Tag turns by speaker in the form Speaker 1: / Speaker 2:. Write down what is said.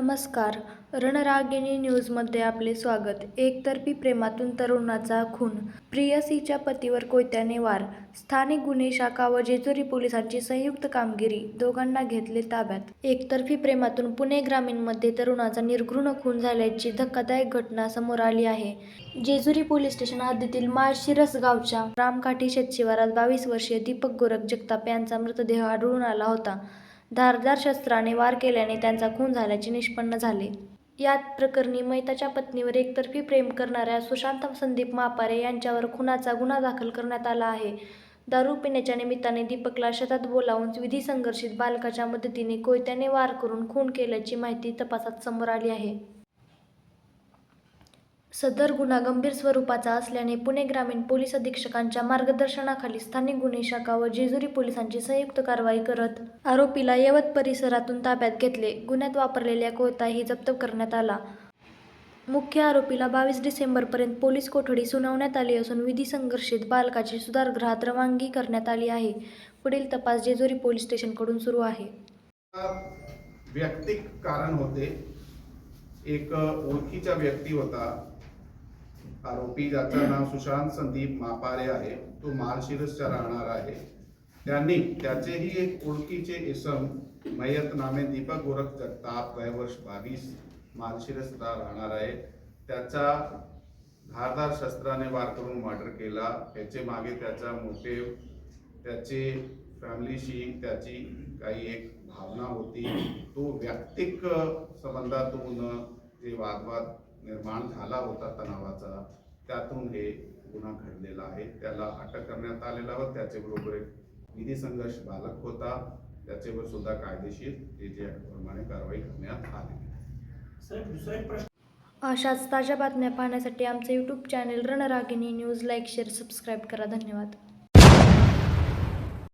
Speaker 1: नमस्कार. रणरागिणी न्यूजमध्ये आपले स्वागत. एकतर्फी प्रेमातून तरुणाचा खून, प्रेयसीच्या पतीवर कोयत्याने वार. स्थानिक गुन्हे शाखा व जेजुरी पोलिसांची संयुक्त कामगिरी, दोघांना घेतले ताब्यात. एकतर्फी प्रेमातून पुणे ग्रामीणमध्ये तरुणाचा निर्घृण खून झाल्याची धक्कादायक घटना समोर आली आहे. जेजुरी पोलीस स्टेशन हद्दीतील माळशिरस गावच्या रामकाठी शेतशिवारात 22 वर्षीय दीपक गोरख जगताप यांचा मृतदेह आढळून आला होता. धारदार शस्त्राने वार केल्याने त्यांचा खून झाल्याचे निष्पन्न झाले. या प्रकरणी मयताच्या पत्नीवर एकतर्फी प्रेम करणाऱ्या सुशांत संदीप मापारे यांच्यावर खुनाचा गुन्हा दाखल करण्यात आला आहे. दारू पिण्याच्या निमित्ताने दीपकला शेतात बोलावून विधिसंघर्षित बालकाच्या मदतीने कोयत्याने वार करून खून केल्याची माहिती तपासात समोर आली आहे. सदर गुन्हा गंभीर स्वरूपाचा असल्याने पुणे ग्रामीण पोलीस अधीक्षकांच्या मार्गदर्शनाखाली स्थानिक गुन्हे शाखा व जेजुरी पोलिसांची संयुक्त कारवाई करत आरोपीला यवत परिसरातून ताब्यात घेतले. गुन्ह्यात वापरलेला कोयताही जप्त करण्यात आला. मुख्य आरोपीला 22 डिसेंबरपर्यंत पोलीस कोठडी सुनावण्यात आली असून विधिसंघर्षित बालकाची सुधारगृहात रवानगी करण्यात आली आहे. पुढील तपास जेजुरी पोलीस स्टेशनकडून सुरू आहे.
Speaker 2: वैयक्तिक कारण होते. एक ओळखीचा व्यक्ती होता आरोपी, ज्याचं नाव सुशांत संदीप मापारे आहे. तो माळशिरसचा राहणार आहे. त्यांनी त्याचेही एक ओळखीचे इसम मयत नामे दीपक गोरख जगताप, वय वर्ष 22, माळशिरसचा राहणार आहे. त्याचा धारदार शस्त्राने वार करून मर्डर केला. त्याचे मागे त्याचा मोटिव्ह, त्याचे फॅमिलीशी त्याची काही एक भावना होती. तो वैयक्तिक संबंधातून जे वादवाद निर्माण झाला होता तणावाचा, त्यातून हे गुन्हा घडलेला आहे. त्याला अटक करण्यात आलेला व त्याच्याबरोबर एक विधिसंघर्ष बालक होता. त्याच्यावर सुद्धा कायदेशीर जे प्रमाणे कारवाई करण्यात आली.
Speaker 1: अशाच ताज्या बातम्या पाहण्यासाठी आमचे YouTube channel Ranragini news like, share, subscribe करा. धन्यवाद.